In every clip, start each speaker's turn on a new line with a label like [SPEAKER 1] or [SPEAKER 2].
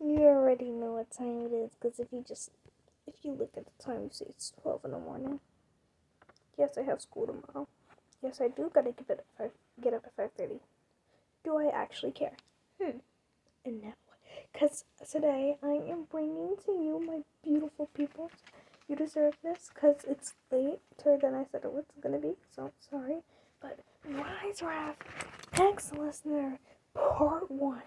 [SPEAKER 1] You already know what time it is, because if you look at the time, you see it's 12 in the morning. Yes, I have school tomorrow. Yes, I do gotta get up at 5:30. Do I actually care? And no. Because today I am bringing to you, my beautiful people. You deserve this, because it's later than I said it was gonna be, so sorry. But Rise Raph X Listener Part 1.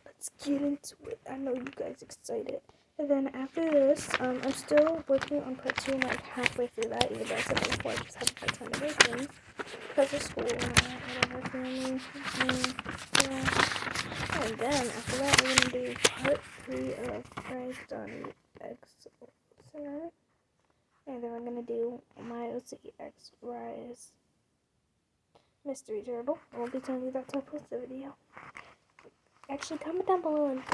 [SPEAKER 1] Let's get into it. I know you guys excited. And then after this, I'm still working on Part 2, like halfway through that, even though I said that before, I just haven't had time to do things. Because of school and whatever, family. Yeah. And then after that, we're gonna do Part 3 of Rise X Listener. And then we're gonna do my OCX Rise Mystery Turtle. I won't be telling you that until I post the video. Actually, comment down below and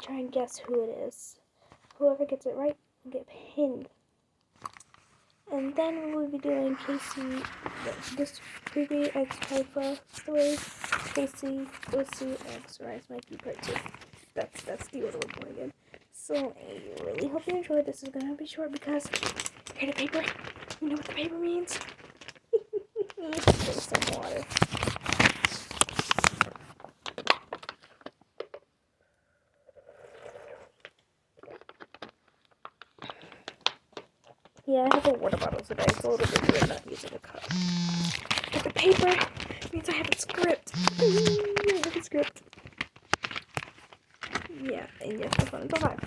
[SPEAKER 1] try and guess who it is. Whoever gets it right will get pinned. And then we will be doing Casey, this creepy ex-Haifa story, Casey, OCX Rise Mikey Part 2. That's the order we're going in. So I really hope you enjoyed. This is gonna be short because here's the paper. You know what the paper means? There's some water. Yeah, I have a water bottle today. It's a little bit weird not using a cup. But the paper means I have a script. I have a script. Yeah, and yes, my phone is alive.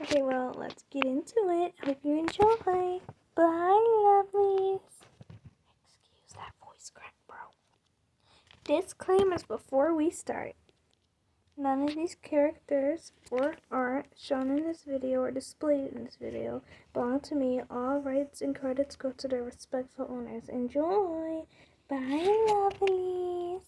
[SPEAKER 1] Okay, well, let's get into it. Hope you enjoy. Bye, lovelies. Excuse that voice crack, bro. Disclaimers before we start. None of these characters or art shown in this video or displayed in this video belong to me. All rights and credits go to their respectful owners. Enjoy! Bye, lovelies!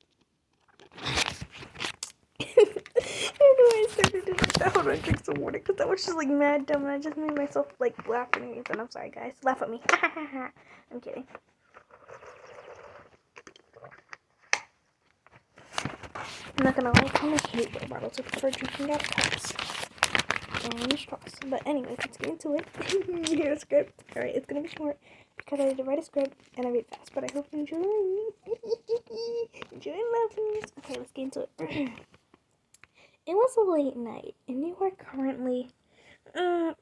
[SPEAKER 1] I started it like that. Hold on, drink some water, because that was just like mad dumb, and I just made myself like laugh and I'm sorry, guys. Laugh at me. I'm kidding. I'm not gonna lie, I kind of hate water bottles. I prefer drinking out of cups and straws. But anyway, let's get into it. Here's a script. Alright, it's gonna be short because I had to write a script and I read fast, but I hope you enjoy. Enjoy, lovelies. Okay, let's get into it. It was a late night, and you are currently,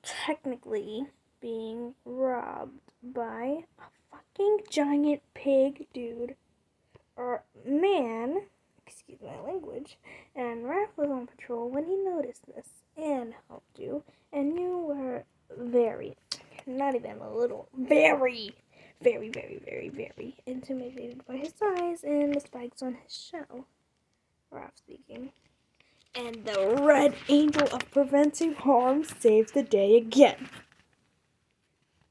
[SPEAKER 1] technically being robbed by a fucking giant pig dude. Or man. Excuse my language, and Raph was on patrol when he noticed this and helped you, and you were very, not even a little, very, very, very, very, very intimidated by his size and the spikes on his shell. Raph speaking. And the Red Angel of Preventing Harm saved the day again.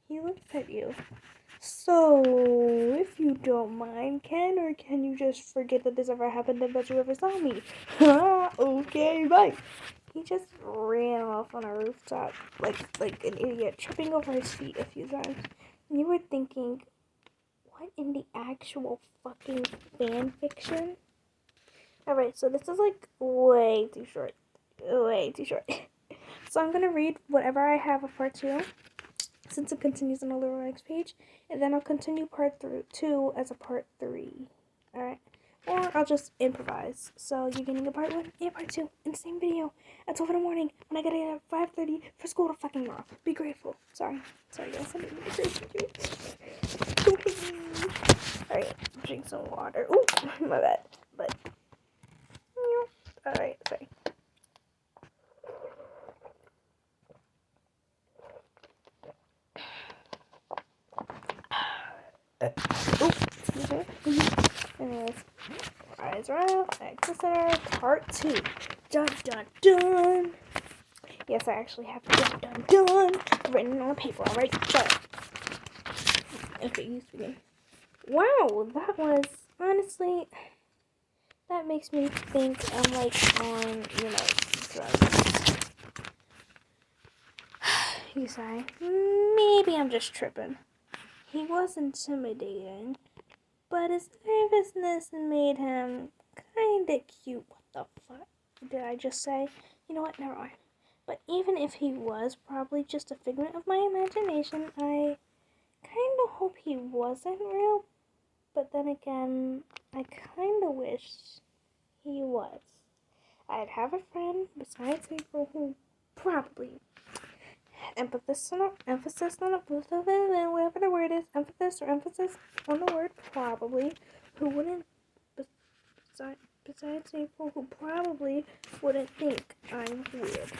[SPEAKER 1] He looks at you. So, if you don't mind, can you just forget that this ever happened and that you ever saw me? Okay, bye. He just ran off on a rooftop like an idiot, tripping over his feet a few times. And you were thinking, what in the actual fucking fan fiction? Alright, so this is like way too short. Way too short. So I'm gonna read whatever I have of part 2. Since it continues on the little next page, and then I'll continue part 2 as a part 3. Alright? Or I'll just improvise. So you're getting a part 1 and part 2 in the same video at 12 in the morning when I gotta get up at 5:30 for school to fucking tomorrow. Be grateful. Sorry guys, I didn't be grateful to you. Alright, drink some water. Ooh, my bad. But alright, sorry. Excuse me. Anyways, Rise Raph X Listener Part 2. Dun dun dun. Yes, I actually have dun dun dun written on paper. Alright, shut up. Okay, you speaking. Wow, that was honestly, that makes me think I'm like on, drugs. You sigh. Maybe I'm just tripping. He was intimidating, but his nervousness made him kinda cute. What the fuck? did I just say? You know what? Never mind. But even if he was probably just a figment of my imagination, I kind of hope he wasn't real. But then again, I kind of wish he was. I'd have a friend besides people who probably emphasis on whatever the word is, emphasis on the word probably, who wouldn't besides people who probably wouldn't think I'm weird.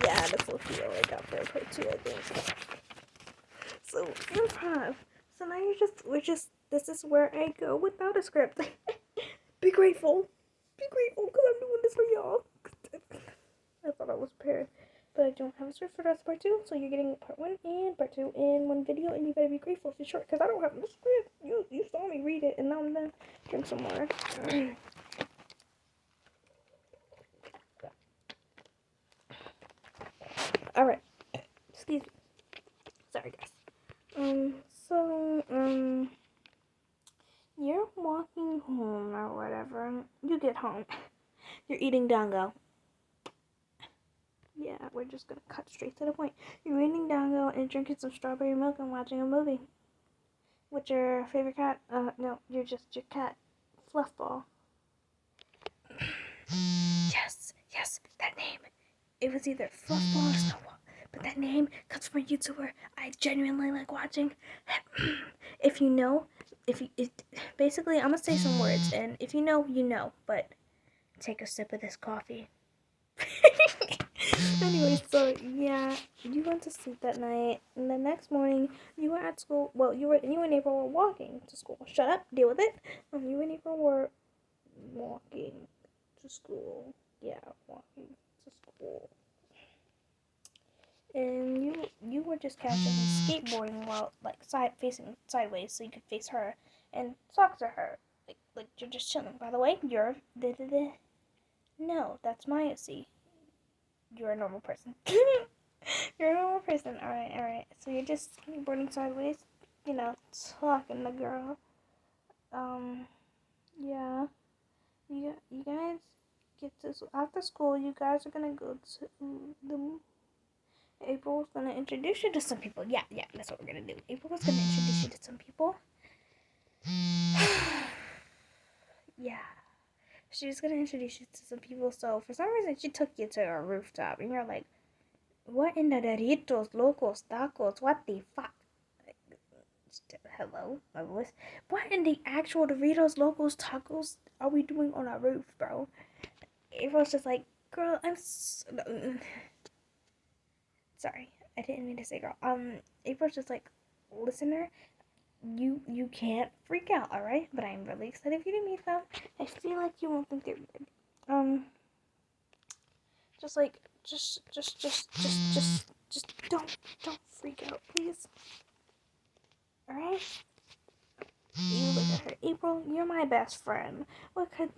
[SPEAKER 1] Yeah, this will feel like up there part 2, I think. So improv. So now this is where I go without a script. Be grateful because I'm doing this for y'all. I thought I was prepared, but I don't have a script for the rest of part 2, so you're getting part 1 and part 2 in one video, and you better be grateful if it's short, because I don't have the script. You saw me read it, and now I'm done. Drink some more. Alright. Excuse me. Sorry, guys. You're walking home or whatever. You get home. You're eating dango. Yeah, we're just gonna cut straight to the point. You're eating dango and drinking some strawberry milk and watching a movie. What's your favorite cat? No, you're just your cat. Fluffball. Yes, that name. It was either Fluffball or Snowball. But that name comes from a YouTuber I genuinely like watching. Basically, I'm gonna say some words, and if you know, you know. But take a sip of this coffee. Anyway, so yeah, you went to sleep that night, and the next morning you were at school. Well, you and April were walking to school. Shut up, deal with it. You and April were walking to school. Yeah, walking to school. And you were just catching skateboarding while facing sideways so you could face her and talk to her. Like you're just chilling. By the way, no, that's Maya. See, you're a normal person. You're a normal person. All right. So you're just skateboarding sideways, talking to girl. Yeah. You guys get to after school. You guys are gonna go to the. April's gonna introduce you to some people. Yeah, that's what we're gonna do. April's gonna introduce you to some people. Yeah. She's gonna introduce you to some people. So for some reason she took you to a rooftop and you're like, what in the Doritos, Locos, Tacos, what the fuck? Hello, my voice. What in the actual Doritos, Locos, Tacos are we doing on our roof, bro? April's just like, girl, sorry, I didn't mean to say girl. April's just like, listener, you can't freak out, alright? But I'm really excited for you to meet them. I feel like you won't think they're weird. Just don't freak out, please. Alright? You look at her. April, you're my best friend. What could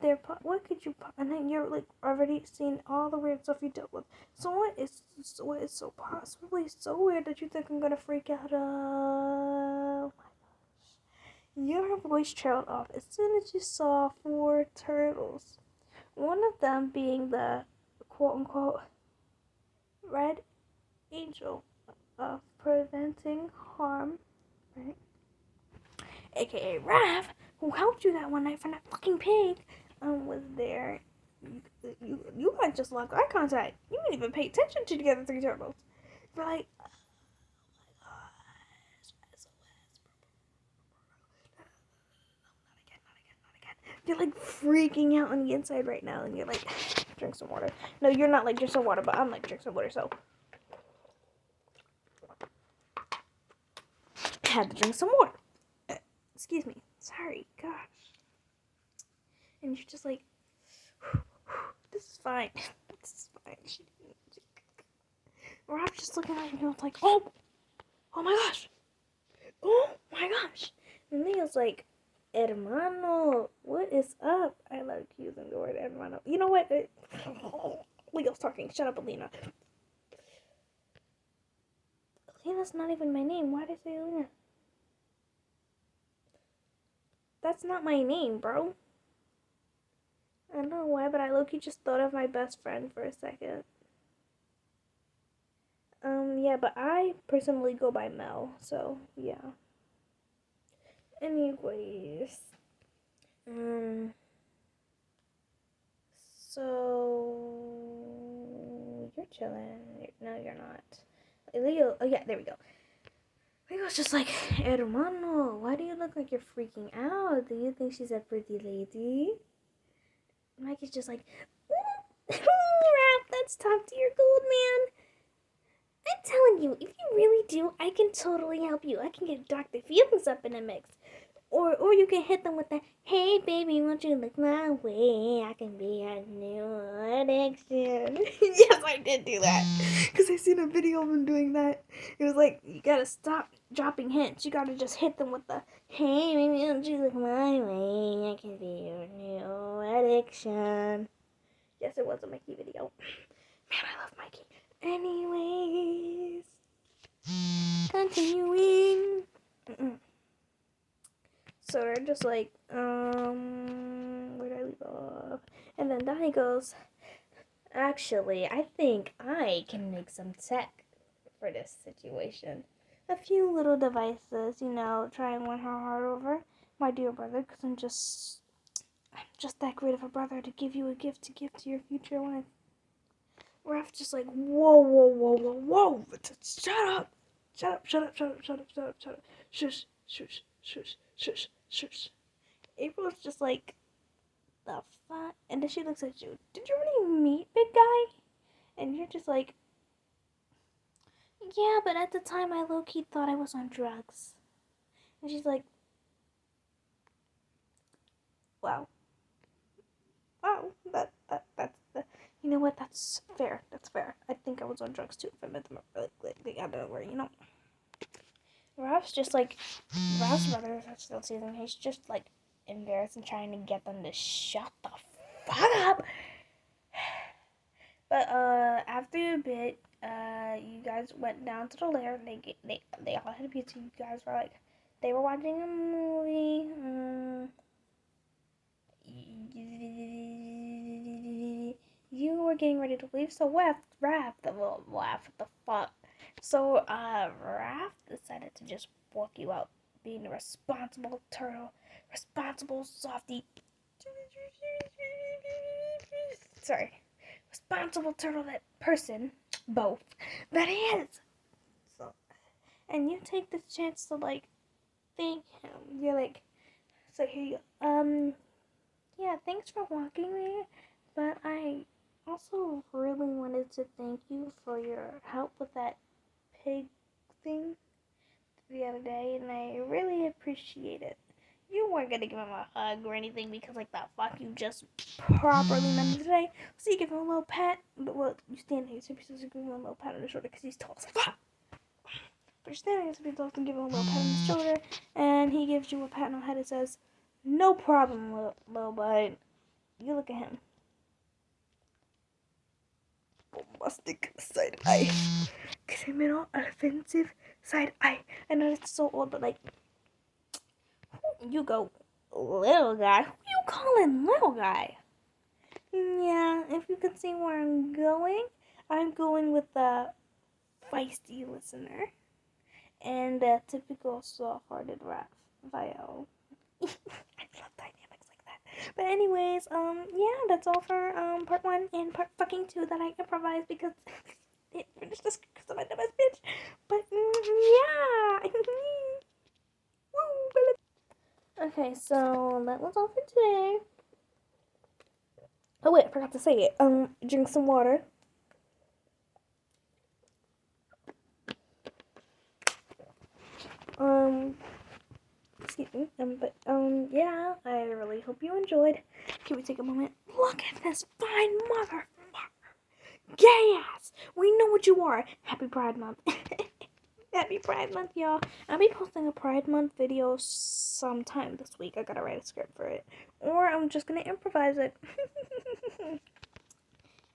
[SPEAKER 1] you, and then you're like already seen all the weird stuff you dealt with. So what is so possibly so weird that you think I'm gonna freak out? Oh my gosh. Your voice trailed off as soon as you saw 4 turtles. One of them being the quote unquote red angel of preventing harm, right? AKA Raph, who helped you that one night from that fucking pig, was there. You guys just lost eye contact. You didn't even pay attention to the other 3 turtles. You're like, oh my gosh, SOS. Not again. You're like freaking out on the inside right now, and you're like, drink some water. No, you're not like drink some water, but I'm like drink some water, so. I had to drink some water. Excuse me. Sorry, gosh. And you're just like, this is fine. This is fine. Rob's just looking at you and like, oh my gosh. And Leo's like, hermano, what is up? I love using the word hermano. You know what? Leo's talking. Shut up, Alina. Alina's not even my name. Why did I say Alina? That's not my name, bro. I don't know why, but I low-key just thought of my best friend for a second. Yeah, but I personally go by Mel, so yeah. Anyways, so you're chilling. No, you're not. Leo, oh yeah, there we go. Leo's just like, hermano, why do you look like you're freaking out? Do you think she's a pretty lady? Mikey's just like, Raph, that's top tier gold, man. I'm telling you, if you really do, I can totally help you. I can get Dr. Feelings up in the mix. Or you can hit them with the, hey baby, won't you look my way? I can be your new addiction. Yes, I did do that. Because I seen a video of him doing that. It was like, you gotta stop dropping hints. You gotta just hit them with the, hey baby, won't you look my way? I can be your new addiction. Yes, it was a Mikey video. Man, I love Mikey. Anyways, continuing. So they're just like, where did I leave off? And then Donnie goes, actually, I think I can make some tech for this situation. A few little devices, try and win her heart over, my dear brother, because I'm just that great of a brother to give you a gift to give to your future wife. Raph just like, whoa. Shut up. Shush. April's just like, the fuck? And then she looks at you. Did you already meet, big guy? And you're just like, yeah, but at the time I low-key thought I was on drugs. And she's like, wow, that's you know what, that's fair. I think I was on drugs too, if I met them like out of nowhere, Raph's just like, Raph's brothers are still season. He's just like embarrassed and trying to get them to shut the fuck up. But after a bit, you guys went down to the lair. And they all had a pizza. You guys were like, they were watching a movie. You were getting ready to leave, so Raph, the little laugh, what the fuck. So Raph decided to just walk you out, being a responsible turtle, responsible softie. Sorry. Responsible turtle, that person, both, that is. So, and you take this chance to like thank him. You're like, so here you go. Yeah, thanks for walking me, but I also really wanted to thank you for your help with that pig thing the other day, and I really appreciate it. You weren't gonna give him a hug or anything because, like, that fuck you just properly meant it today. So you give him a little pat, but you stand here, so you're supposed to give him a little pat on the shoulder because he's tall. So, but you're standing here, so you're supposed to give him a little pat on the shoulder, and he gives you a pat on the head and says, "No problem, little bud." You look at him. Bombastic side eye. Criminal offensive side eye. I know it's so old, but like, you go, little guy. Who you calling little guy? Yeah, if you can see where I'm going with the feisty listener and the typical soft-hearted Raphael. I love dynamics like that. But anyways, yeah, that's all for part 1 and part fucking 2 that I improvised because it finished this because I'm a dumbass bitch. But yeah. Okay, so that was all for today. Oh wait, I forgot to say it. Drink some water. Excuse me. Yeah, I really hope you enjoyed. Can we take a moment? Look at this fine motherfucker. Gay ass. We know what you are. Happy Pride Month. Happy Pride Month, y'all. I'll be posting a Pride Month video sometime this week. I gotta write a script for it. Or I'm just gonna improvise it.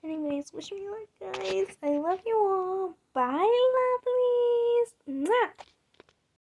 [SPEAKER 1] Anyways, wish me luck, guys. I love you all. Bye, lovelies. Mwah.